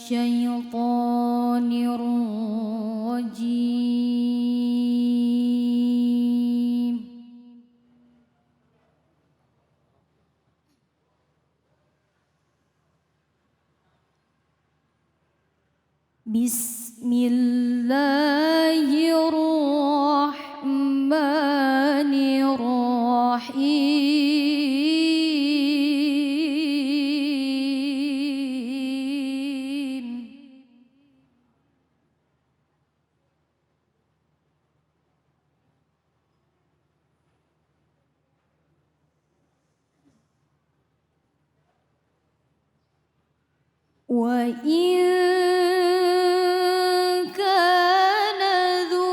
الشيطان الرجيم. بسم الله الرحمن الرحيم. وإن كان ذو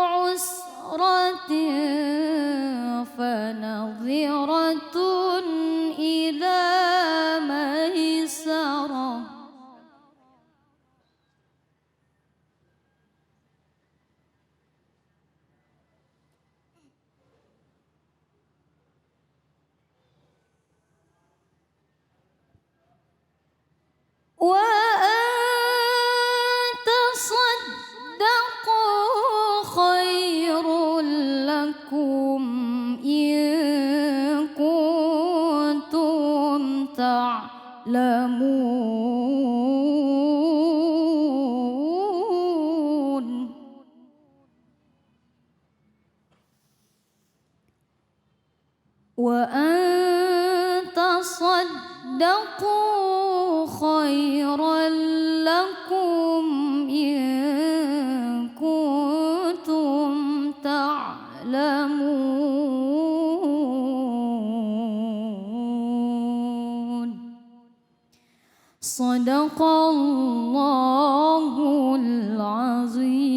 عسرة فنظرة إلى ميسرة. وأن تصدقوا خير لكم إن كنتم تعلمون. وأن تصدقوا خيرا لكم إن كنتم تعلمون. صدق الله العظيم.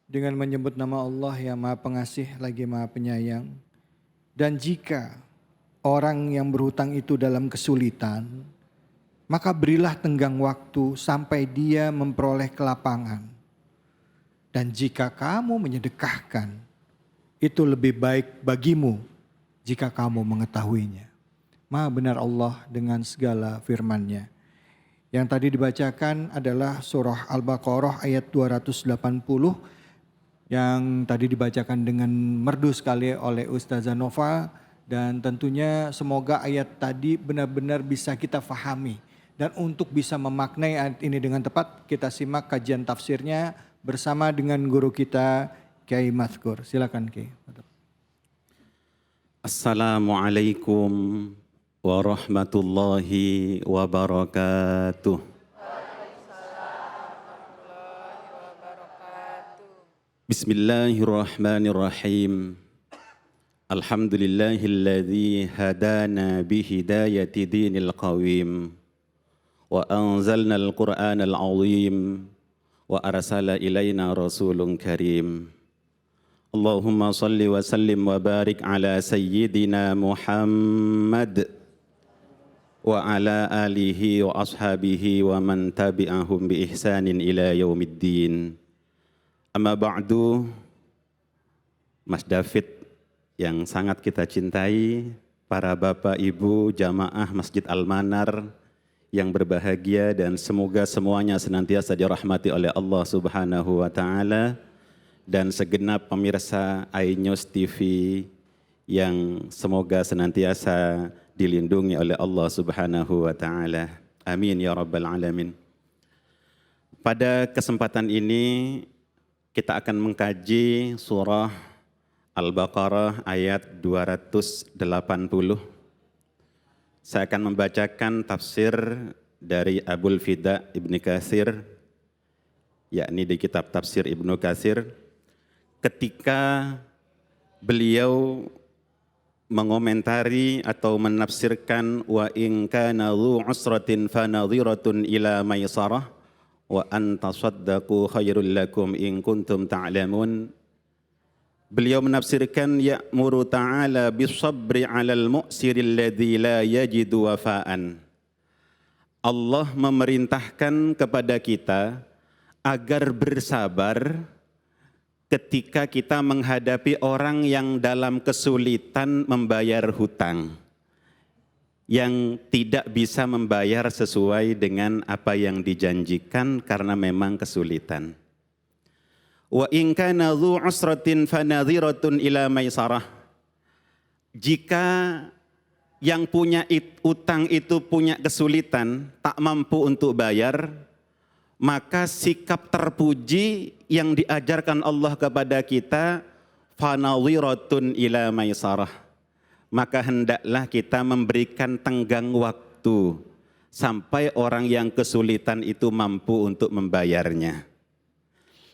Dengan menyebut nama Allah yang Maha Pengasih lagi Maha Penyayang. Dan jika orang yang berhutang itu dalam kesulitan, maka berilah tenggang waktu sampai dia memperoleh kelapangan. Dan jika kamu menyedekahkan, itu lebih baik bagimu jika kamu mengetahuinya. Maha benar Allah dengan segala firman-Nya. Yang tadi dibacakan adalah surah Al-Baqarah ayat 280 yang tadi dibacakan dengan merdu sekali oleh Ustazah Nova, dan tentunya semoga ayat tadi benar-benar bisa kita fahami, dan untuk bisa memaknai ayat ini dengan tepat kita simak kajian tafsirnya bersama dengan guru kita Kiai Mazkur. Silakan Kiai. Assalamualaikum warahmatullahi wabarakatuh. Bismillahirrahmanirrahim. Alhamdulillahilladzi hadana bihidayati dinil qawim wa anzalnal qur'anal azim wa arsala ilaina rasulun karim. Allahumma salli wa sallim wa barik ala sayyidina Muhammad wa ala alihi wa ashabihi wa man tabi'ahum bi ihsanin ila yaumiddin. Amma ba'du, Mas David yang sangat kita cintai, para bapak ibu jamaah Masjid Al-Manar yang berbahagia, dan semoga semuanya senantiasa dirahmati oleh Allah Subhanahu wa Ta'ala, dan segenap pemirsa iNews TV yang semoga senantiasa dilindungi oleh Allah Subhanahu wa Ta'ala. Amin ya rabbal alamin. Pada kesempatan ini kita akan mengkaji surah Al-Baqarah ayat 280. Saya akan membacakan tafsir dari Abul Fida Ibnu Katsir, yakni di kitab tafsir Ibnu Katsir, ketika beliau mengomentari atau menafsirkan wa in kana dzu usratin fanadhiratun ila maisarah wa an tasaddaqu khairul lakum in kuntum ta'lamun. Beliau menafsirkan ya'muru ta'ala bis-sabri 'alal mu'siril ladzi la yajidu wafa'an. Allah memerintahkan kepada kita agar bersabar ketika kita menghadapi orang yang dalam kesulitan membayar hutang. yang tidak bisa membayar sesuai dengan apa yang dijanjikan karena memang kesulitan. Wa in kana dzu usratin fanadhiratun ila maisarah. Jika yang punya utang itu punya kesulitan, tak mampu untuk bayar, maka sikap terpuji yang diajarkan Allah kepada kita, fanadhiratun ila maisarah. Maka hendaklah kita memberikan tenggang waktu sampai orang yang kesulitan itu mampu untuk membayarnya.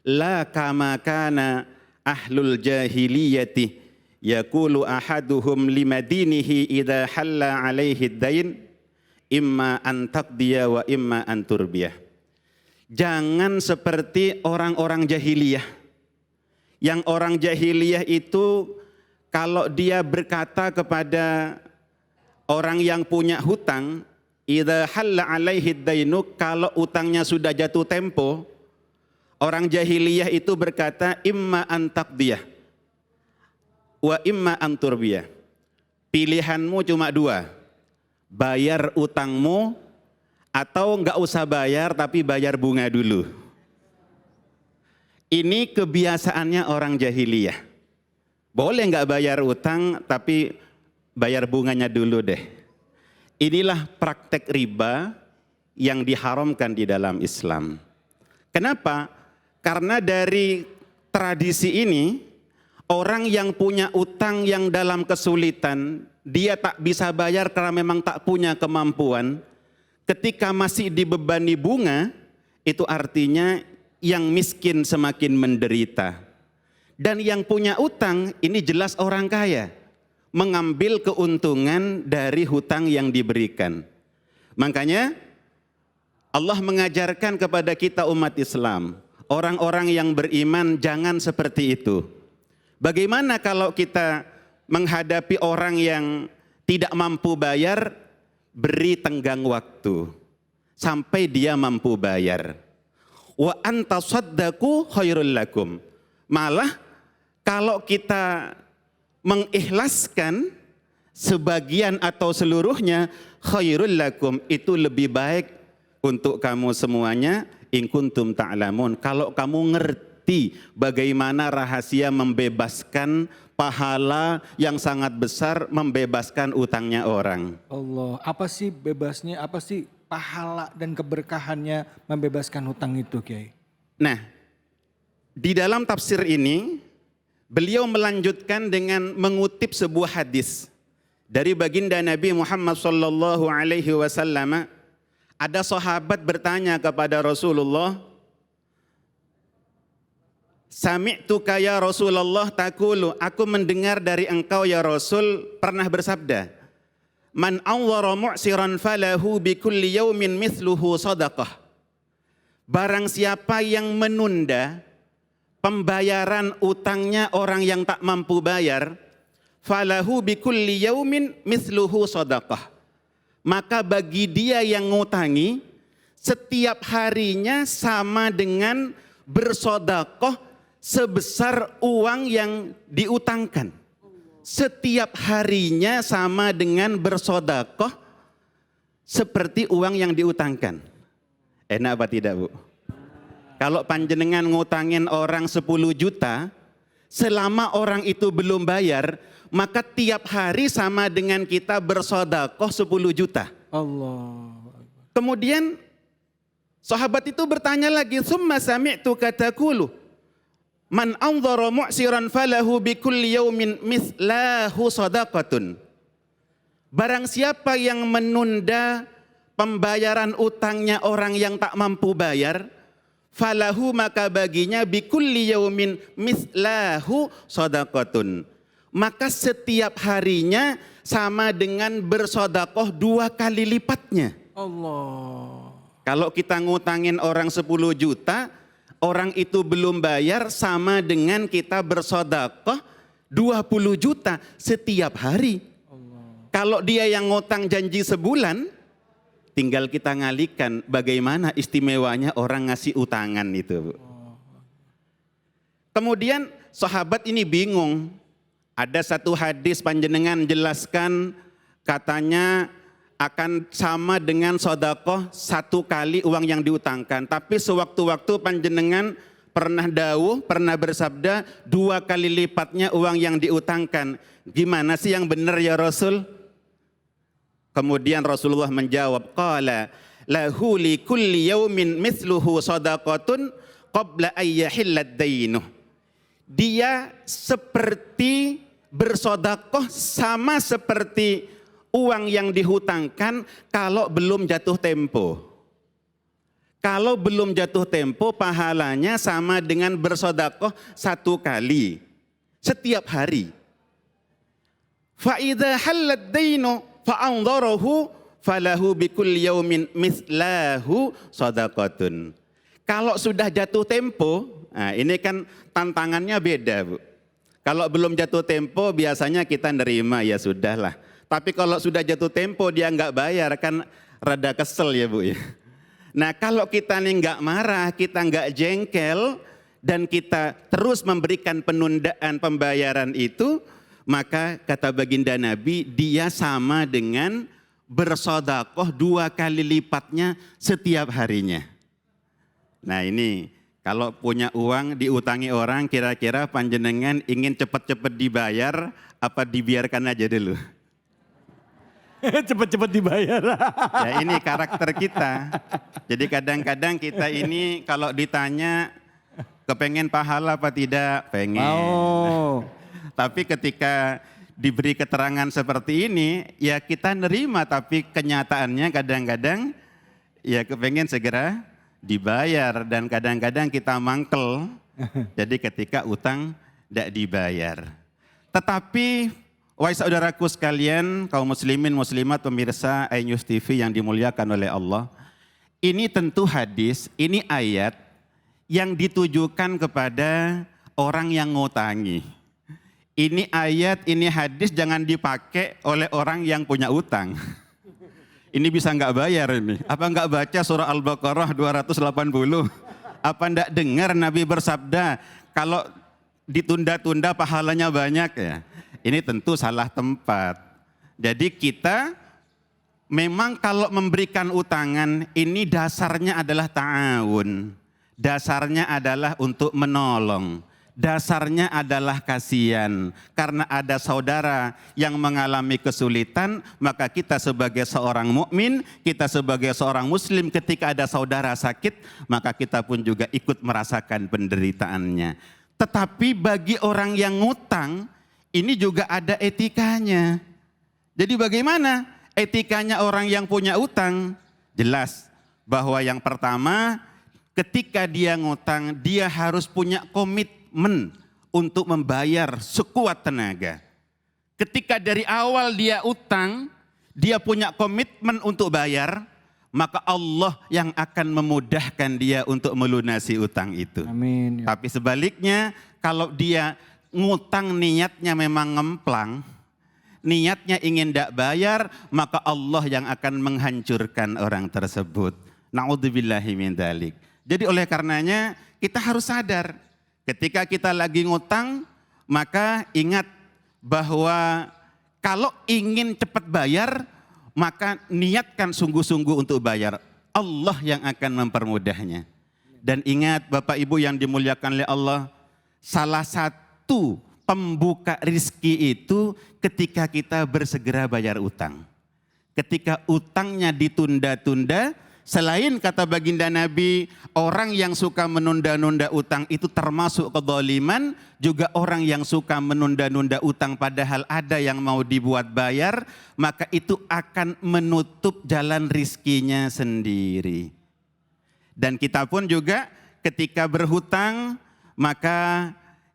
La kama kana ahlul jahiliyati yaqulu ahaduhum limadinihi idza halla alaihi dain imma an taqdiya wa imma an turbiyah. Jangan seperti orang-orang jahiliyah. Yang orang jahiliyah itu kalau dia berkata kepada orang yang punya hutang, idza halla alaihi dainu, kalau utangnya sudah jatuh tempo, orang jahiliyah itu berkata imma an taqdiyah wa imma an turbiyah. Pilihanmu cuma dua, bayar utangmu atau enggak usah bayar tapi bayar bunga dulu. Ini kebiasaannya orang jahiliyah. Boleh enggak bayar utang tapi bayar bunganya dulu deh. Inilah praktek riba yang diharamkan di dalam Islam. Kenapa? Karena dari tradisi ini, orang yang punya utang yang dalam kesulitan, dia tak bisa bayar karena memang tak punya kemampuan. Ketika masih dibebani bunga, itu artinya yang miskin semakin menderita. Dan yang punya utang ini jelas orang kaya, mengambil keuntungan dari hutang yang diberikan. Makanya Allah mengajarkan kepada kita umat Islam, orang-orang yang beriman jangan seperti itu. Bagaimana kalau kita menghadapi orang yang tidak mampu bayar, beri tenggang waktu sampai dia mampu bayar. Wa antasaddaqu khairul lakum. Malah kalau kita mengikhlaskan sebagian atau seluruhnya, khairul lakum, itu lebih baik untuk kamu semuanya, in kuntum ta'lamun. Kalau kamu ngerti bagaimana rahasia membebaskan pahala yang sangat besar, membebaskan utangnya orang. Allah, apa sih bebasnya, apa sih pahala dan keberkahannya membebaskan hutang itu, Kiai? Nah, di dalam tafsir ini, beliau melanjutkan dengan mengutip sebuah hadis dari baginda Nabi Muhammad sallallahu alaihi wasallam. Ada sahabat bertanya kepada Rasulullah, "Sami'tuka ya Rasulullah taqulu," aku mendengar dari engkau ya Rasul pernah bersabda, "Man awwara mu'siran falahu bi kulli yaumin mithluhu sadaqah." Barang siapa yang menunda pembayaran utangnya orang yang tak mampu bayar, falahu bikulli yaumin mithluhu sadaqah. Maka bagi dia yang ngutangi, setiap harinya sama dengan bersedekah sebesar uang yang diutangkan. Setiap harinya sama dengan bersedekah seperti uang yang diutangkan. Enak apa tidak, Bu? Kalau panjenengan ngutangin orang 10 juta, selama orang itu belum bayar, maka tiap hari sama dengan kita bersedekah 10 juta. Allah. Kemudian sahabat itu bertanya lagi, "Tsumma sami'tu kataqulu, man anzara mu'siran falahu bikulli yaumin mithlahu sadaqatun." Barang siapa yang menunda pembayaran utangnya orang yang tak mampu bayar, falahu, maka baginya bikulli yaumin mithlahu sadaqatun. Maka setiap harinya sama dengan bersedekah 2 kali lipatnya. Allah. Kalau kita ngutangin orang 10 juta, orang itu belum bayar, sama dengan kita bersedekah 20 juta setiap hari. Allah. Kalau dia yang ngutang janji sebulan, tinggal kita ngalikan bagaimana istimewanya orang ngasih utangan itu. Kemudian sahabat ini bingung. Ada satu hadis panjenengan jelaskan, katanya akan sama dengan sodakoh 1 kali uang yang diutangkan. Tapi sewaktu-waktu panjenengan pernah dawuh, pernah bersabda 2 kali lipatnya uang yang diutangkan. Gimana sih yang benar ya Rasul? Kemudian Rasulullah menjawab, qala lahu li kulli yaumin mithluhu sadaqatun qabla ayyahillad dainuh. Dia seperti bersodakoh sama seperti uang yang dihutangkan kalau belum jatuh tempo. Kalau belum jatuh tempo, pahalanya sama dengan bersodakoh 1 kali setiap hari. Fa idza halad dainu fa anzarahu falahu bikulli yaumin mithlahu sadaqatun. Kalau sudah jatuh tempo, nah ini kan tantangannya beda, Bu. Kalau belum jatuh tempo biasanya kita nerima, ya sudahlah. Tapi kalau sudah jatuh tempo dia nggak bayar kan rada kesel ya Bu ya. Nah kalau kita nih nggak marah, kita nggak jengkel dan kita terus memberikan penundaan pembayaran itu, maka kata baginda Nabi dia sama dengan bersodakoh 2 kali lipatnya setiap harinya. Nah ini kalau punya uang diutangi orang, kira-kira panjenengan ingin cepat-cepat dibayar apa dibiarkan aja dulu? Cepet-cepet dibayar. Ya ini karakter kita. Jadi kadang-kadang kita ini kalau ditanya kepengen pahala apa tidak? Pengen. Mau. Tapi ketika diberi keterangan seperti ini, ya kita nerima. Tapi kenyataannya kadang-kadang ya kepengen segera dibayar. Dan kadang-kadang kita mangkel. Jadi ketika utang tidak dibayar. Tetapi wahai saudaraku sekalian, kaum muslimin muslimat pemirsa iNews TV yang dimuliakan oleh Allah. Ini tentu hadis, ini ayat yang ditujukan kepada orang yang ngutangi. Ini ayat, ini hadis jangan dipakai oleh orang yang punya utang. Ini bisa nggak bayar ini. Apa nggak baca surah Al-Baqarah 280? Apa nggak dengar Nabi bersabda, kalau ditunda-tunda pahalanya banyak ya? Ini tentu salah tempat. Jadi kita memang kalau memberikan utangan ini dasarnya adalah ta'awun. Dasarnya adalah untuk menolong. Dasarnya adalah kasihan. Karena ada saudara yang mengalami kesulitan, maka kita sebagai seorang mukmin, kita sebagai seorang muslim ketika ada saudara sakit, maka kita pun juga ikut merasakan penderitaannya. Tetapi bagi orang yang ngutang, ini juga ada etikanya. Jadi bagaimana etikanya orang yang punya utang? Jelas bahwa yang pertama ketika dia ngutang dia harus punya komitmen untuk membayar sekuat tenaga. Ketika dari awal dia utang, dia punya komitmen untuk bayar, maka Allah yang akan memudahkan dia untuk melunasi utang itu. Amin. Tapi sebaliknya kalau dia ngutang niatnya memang ngemplang, niatnya ingin tidak bayar, maka Allah yang akan menghancurkan orang tersebut. Na'udzubillahi min dzalik. Jadi oleh karenanya kita harus sadar, ketika kita lagi ngutang, maka ingat bahwa kalau ingin cepat bayar, maka niatkan sungguh-sungguh untuk bayar. Allah yang akan mempermudahnya. Dan ingat Bapak Ibu yang dimuliakan oleh Allah, salah satu pembuka rizki itu ketika kita bersegera bayar utang. Ketika utangnya ditunda-tunda, selain kata baginda Nabi, orang yang suka menunda-nunda utang itu termasuk kezaliman, juga orang yang suka menunda-nunda utang padahal ada yang mau dibuat bayar, maka itu akan menutup jalan rizkinya sendiri. Dan kita pun juga ketika berhutang, maka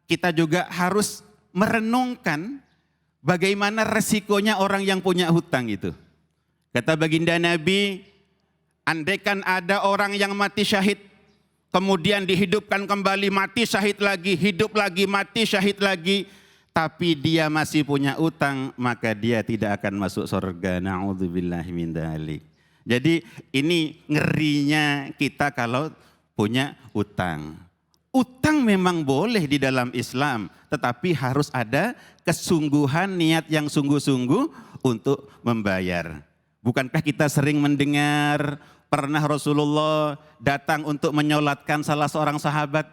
kita juga harus merenungkan bagaimana resikonya orang yang punya hutang itu. Kata baginda Nabi, andaikan ada orang yang mati syahid, kemudian dihidupkan kembali, mati syahid lagi, hidup lagi, mati syahid lagi, tapi dia masih punya utang, maka dia tidak akan masuk surga. Na'udzubillahi min dzalik. Jadi ini ngerinya kita kalau punya utang. Utang memang boleh di dalam Islam, tetapi harus ada kesungguhan, niat yang sungguh-sungguh untuk membayar. Bukankah kita sering mendengar pernah Rasulullah datang untuk menyolatkan salah seorang sahabat.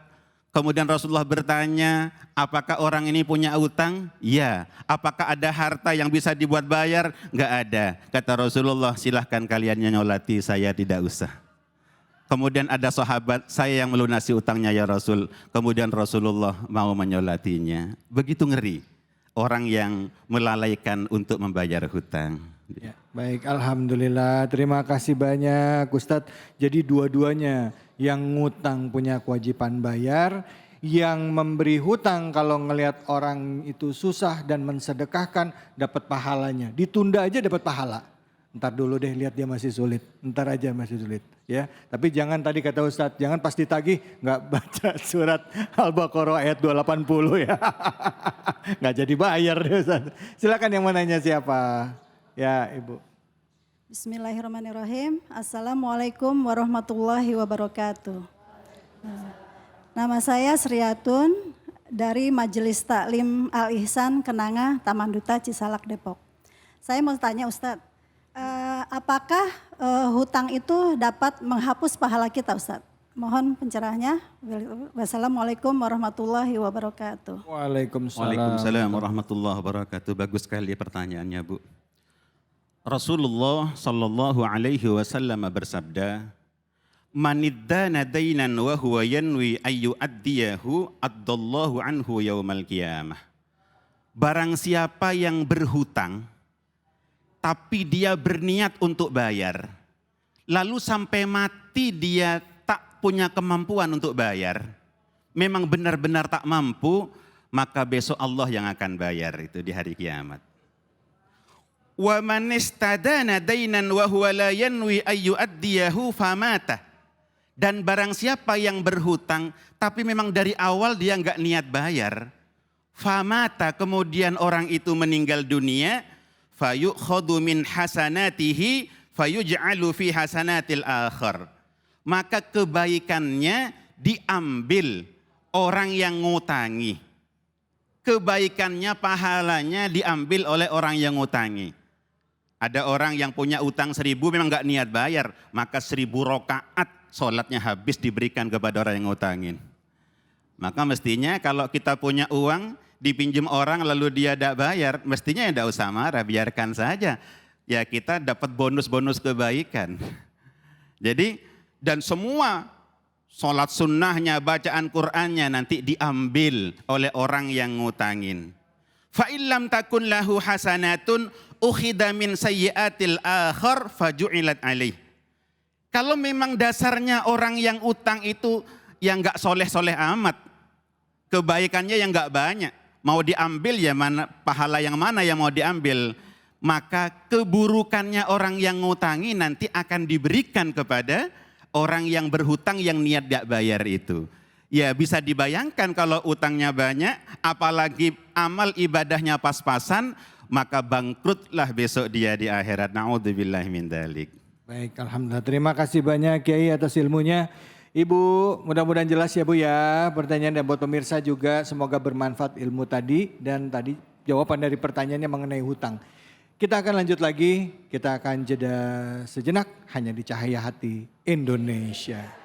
Kemudian Rasulullah bertanya, apakah orang ini punya utang? Ya. Apakah ada harta yang bisa dibuat bayar? Enggak ada. Kata Rasulullah, silahkan kalian menyolati, saya tidak usah. Kemudian ada sahabat, saya yang melunasi utangnya ya Rasul. Kemudian Rasulullah mau menyolatinya. Begitu ngeri orang yang melalaikan untuk membayar hutang. Ya, baik, alhamdulillah. Terima kasih banyak Ustadz. Jadi dua-duanya, yang ngutang punya kewajiban bayar, yang memberi hutang kalau ngelihat orang itu susah dan mensedekahkan dapat pahalanya. Ditunda aja dapat pahala. Ntar dulu deh, lihat dia masih sulit. Ntar aja masih sulit. Ya, tapi jangan tadi kata Ustadz, jangan pas ditagih nggak baca surat Al-Baqarah ayat 280 ya. Nggak jadi bayar deh Ustadz. Silakan yang mau nanya siapa? Ya Ibu. Bismillahirrahmanirrahim. Assalamualaikum warahmatullahi wabarakatuh. Nama saya Sriatun dari Majelis Taklim Al-Ihsan Kenanga, Taman Duta, Cisalak, Depok. Saya mau tanya Ustadz, apakah hutang itu dapat menghapus pahala kita Ustadz? Mohon pencerahannya. Wassalamualaikum warahmatullahi wabarakatuh. Waalaikumsalam warahmatullahi wabarakatuh. Bagus sekali pertanyaannya Bu. Rasulullah sallallahu alaihi wasallam bersabda, "Maniddana dainan wa huwa yanwi ayyu addiyahu addallahu anhu yaumal qiyamah." Barang siapa yang berhutang tapi dia berniat untuk bayar, lalu sampai mati dia tak punya kemampuan untuk bayar, memang benar-benar tak mampu, maka besok Allah yang akan bayar itu di hari kiamat. Wa man istadana dainan wa huwa la yanwi ayyu addiyahu famata. Dan barang siapa yang berhutang tapi memang dari awal dia enggak niat bayar, famata, kemudian orang itu meninggal dunia, fayukhadhu min hasanatihi fayuj'alu fi hasanatil akhar. Maka kebaikannya diambil orang yang ngutangi. Kebaikannya, pahalanya diambil oleh orang yang ngutangi. Ada orang yang punya utang 1.000 memang nggak niat bayar, maka 1.000 rakaat sholatnya habis diberikan kepada orang yang ngutangin. Maka mestinya kalau kita punya uang dipinjam orang lalu dia tidak bayar, mestinya tidak usah marah, biarkan saja. Ya kita dapat bonus-bonus kebaikan. Jadi dan semua sholat sunnahnya, bacaan Qur'annya nanti diambil oleh orang yang ngutangin. Fa illam takun lahu hasanatun ukhida min sayyiatil akhar faju'ilat alaih. Kalau memang dasarnya orang yang utang itu yang enggak soleh-soleh amat, kebaikannya yang enggak banyak, mau diambil ya mana, pahala yang mana yang mau diambil, maka keburukannya orang yang ngutangi nanti akan diberikan kepada orang yang berhutang yang niat enggak bayar itu. Ya bisa dibayangkan kalau utangnya banyak, apalagi amal ibadahnya pas-pasan, maka bangkrutlah besok dia di akhirat. Na'udzubillahi min dzalik. Baik, alhamdulillah. Terima kasih banyak Kiai atas ilmunya. Ibu, mudah-mudahan jelas ya Bu ya. Pertanyaan dan buat pemirsa juga semoga bermanfaat ilmu tadi dan tadi jawaban dari pertanyaannya mengenai hutang. Kita akan lanjut lagi, kita akan jeda sejenak hanya di Cahaya Hati Indonesia.